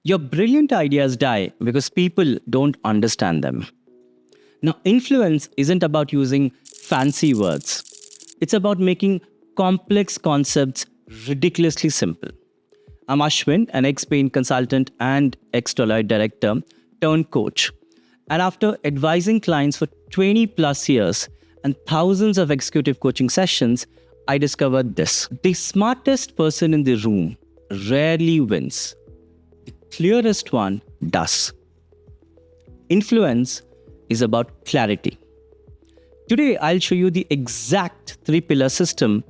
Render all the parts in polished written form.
Your brilliant ideas die because people don't understand them. Now, influence isn't about using fancy words. It's about making complex concepts ridiculously simple. I'm Ashwin, an ex-Bain consultant and ex-Deloitte director turned coach. And after advising clients for 20 plus years and thousands of executive coaching sessions, I discovered this. The smartest person in the room rarely wins. The clearest one does. Influence is about clarity. Today, I'll show you the exact 3-pillar system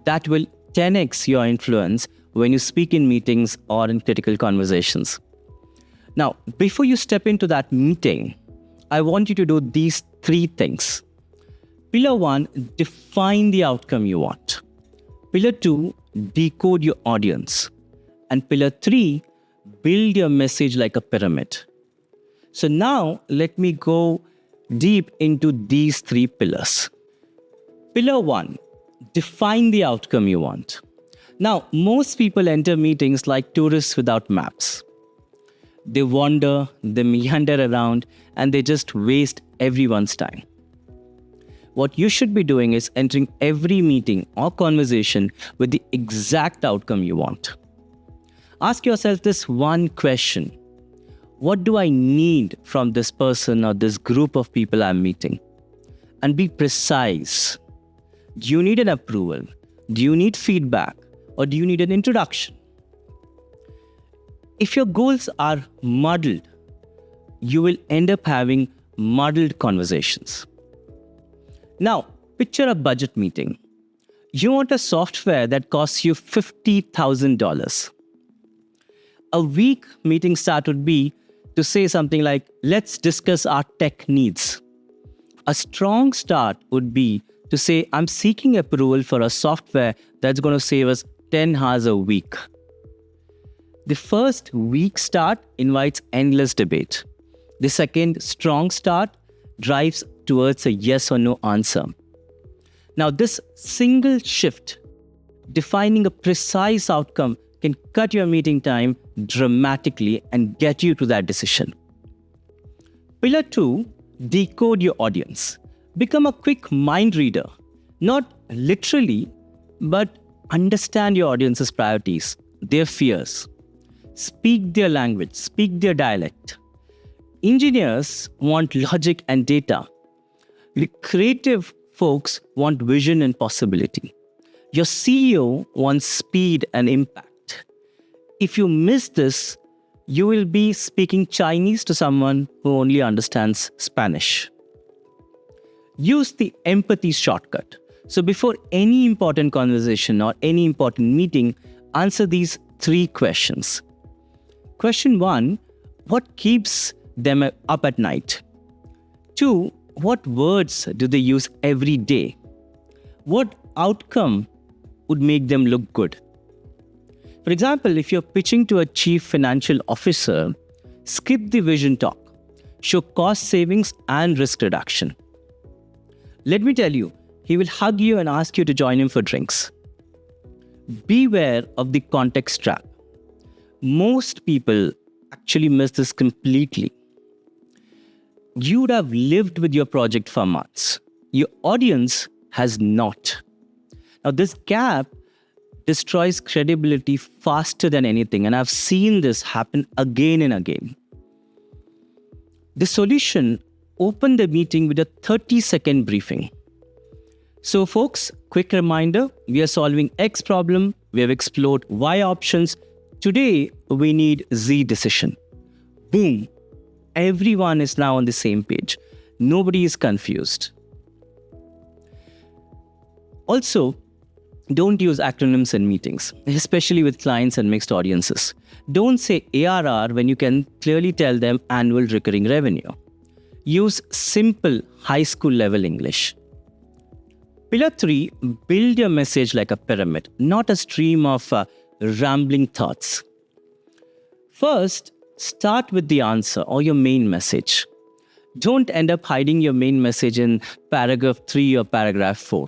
that will 10x your influence when you speak in meetings or in critical conversations. Now, before you step into that meeting, I want you to do these 3 things. Pillar 1, define the outcome you want. Pillar 2, decode your audience. And pillar 3, build your message like a pyramid. So now, let me go deep into these 3 pillars. Pillar 1, define the outcome you want. Now, most people enter meetings like tourists without maps. They wander, they meander around, and they just waste everyone's time. What you should be doing is entering every meeting or conversation with the exact outcome you want. Ask yourself this one question. What do I need from this person or this group of people I'm meeting? And be precise. Do you need an approval? Do you need feedback? Or do you need an introduction? If your goals are muddled, you will end up having muddled conversations. Now, picture a budget meeting. You want a software that costs you $50,000. A weak meeting start would be to say something like, let's discuss our tech needs. A strong start would be to say, I'm seeking approval for a software that's going to save us 10 hours a week. The first weak start invites endless debate. The second strong start drives towards a yes or no answer. Now, this single shift, defining a precise outcome, can cut your meeting time dramatically and get you to that decision. Pillar 2, decode your audience. Become a quick mind reader. Not literally, but understand your audience's priorities, their fears. Speak their language, speak their dialect. Engineers want logic and data. The creative folks want vision and possibility. Your CEO wants speed and impact. If you miss this, you will be speaking Chinese to someone who only understands Spanish. Use the empathy shortcut. So before any important conversation or any important meeting, answer these 3 questions. Question 1, what keeps them up at night? 2, what words do they use every day? What outcome would make them look good? For example, if you're pitching to a chief financial officer, skip the vision talk. Show cost savings and risk reduction. Let me tell you, he will hug you and ask you to join him for drinks. Beware of the context trap. Most people actually miss this completely. You would have lived with your project for months. Your audience has not. Now, this gap destroys credibility faster than anything, and I've seen this happen again and again. The solution: open the meeting with a 30-second briefing. So folks, quick reminder, we are solving X problem, we have explored Y options, today we need Z decision. Boom, everyone is now on the same page. Nobody is confused. Also, don't use acronyms in meetings, especially with clients and mixed audiences. Don't say ARR when you can clearly tell them annual recurring revenue. Use simple high school level English. Pillar 3, build your message like a pyramid, not a stream of rambling thoughts. First, start with the answer or your main message. Don't end up hiding your main message in paragraph 3 or paragraph 4.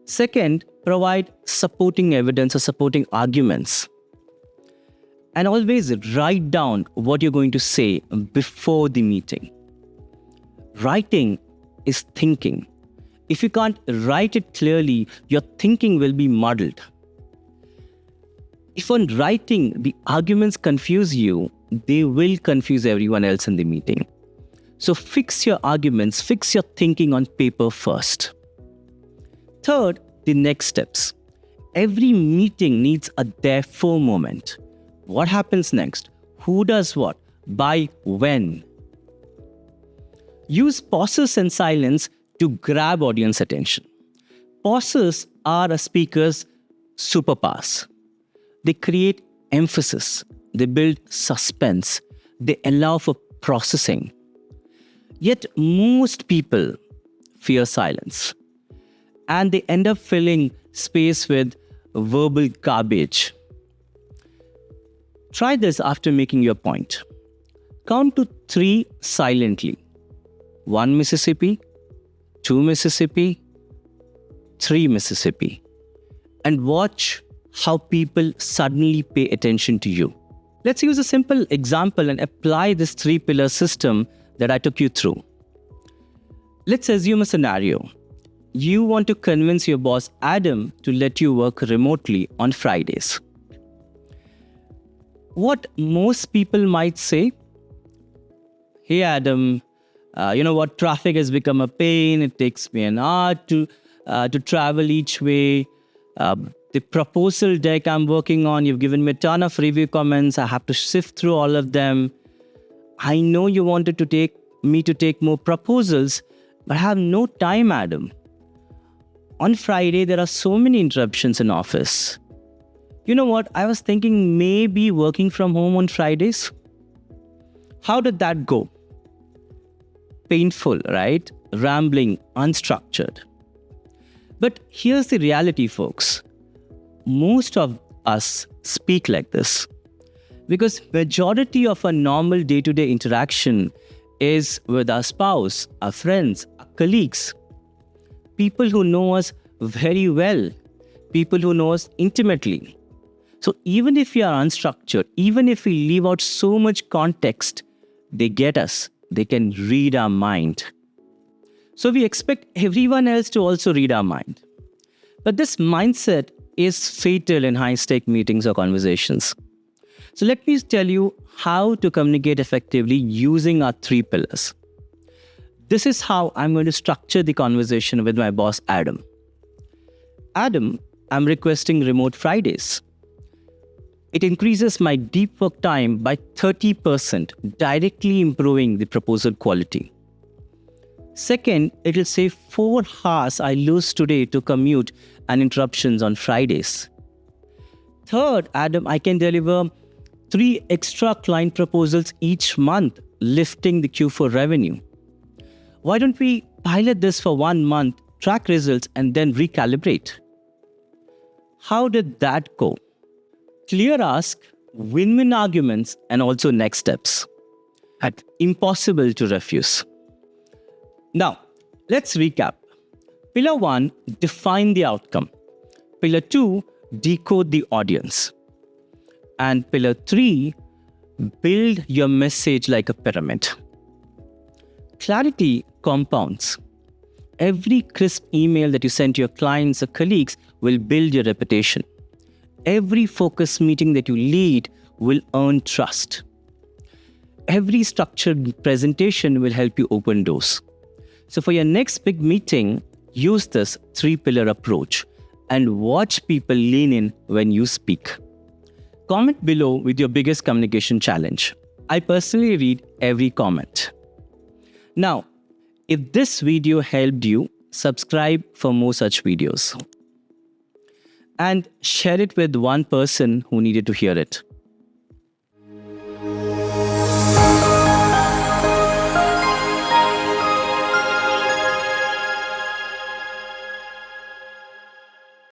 Second, provide supporting evidence or supporting arguments. And always write down what you're going to say before the meeting. Writing is thinking. If you can't write it clearly, your thinking will be muddled. If on writing the arguments confuse you, they will confuse everyone else in the meeting. So fix your arguments, fix your thinking on paper first. Third, the next steps. Every meeting needs a therefore moment. What happens next? Who does what? By when? Use pauses and silence to grab audience attention. Pauses are a speaker's superpowers. They create emphasis. They build suspense. They allow for processing. Yet most people fear silence. And they end up filling space with verbal garbage. Try this after making your point. Count to 3 silently. 1 Mississippi, 2 Mississippi, 3 Mississippi. And watch how people suddenly pay attention to you. Let's use a simple example and apply this 3-pillar system that I took you through. Let's assume a scenario. You want to convince your boss, Adam, to let you work remotely on Fridays. What most people might say, hey Adam, you know what, traffic has become a pain. It takes me an hour to travel each way. The proposal deck I'm working on, you've given me a ton of review comments. I have to sift through all of them. I know you wanted to take more proposals, but I have no time, Adam. On Friday, there are so many interruptions in office. You know what? I was thinking maybe working from home on Fridays. How did that go? Painful, right? Rambling, unstructured. But here's the reality, folks. Most of us speak like this because majority of our normal day-to-day interaction is with our spouse, our friends, our colleagues, people who know us very well, people who know us intimately. So even if we are unstructured, even if we leave out so much context, they get us. They can read our mind. So we expect everyone else to also read our mind. But this mindset is fatal in high-stake meetings or conversations. So let me tell you how to communicate effectively using our 3 pillars. This is how I'm going to structure the conversation with my boss, Adam. Adam, I'm requesting remote Fridays. It increases my deep work time by 30%, directly improving the proposal quality. Second, it will save 4 hours I lose today to commute and interruptions on Fridays. Third, Adam, I can deliver 3 extra client proposals each month, lifting the Q4 revenue. Why don't we pilot this for 1 month, track results, and then recalibrate? How did that go? Clear ask, win-win arguments, and also next steps. And impossible to refuse. Now, let's recap. Pillar 1, define the outcome. Pillar 2, decode the audience. And pillar 3, build your message like a pyramid. Clarity compounds. Every crisp email that you send to your clients or colleagues will build your reputation. Every focus meeting that you lead will earn trust. Every structured presentation will help you open doors. So for your next big meeting, use this 3-pillar approach and watch people lean in when you speak. Comment below with your biggest communication challenge. I personally read every comment. Now, if this video helped you, subscribe for more such videos. And share it with one person who needed to hear it.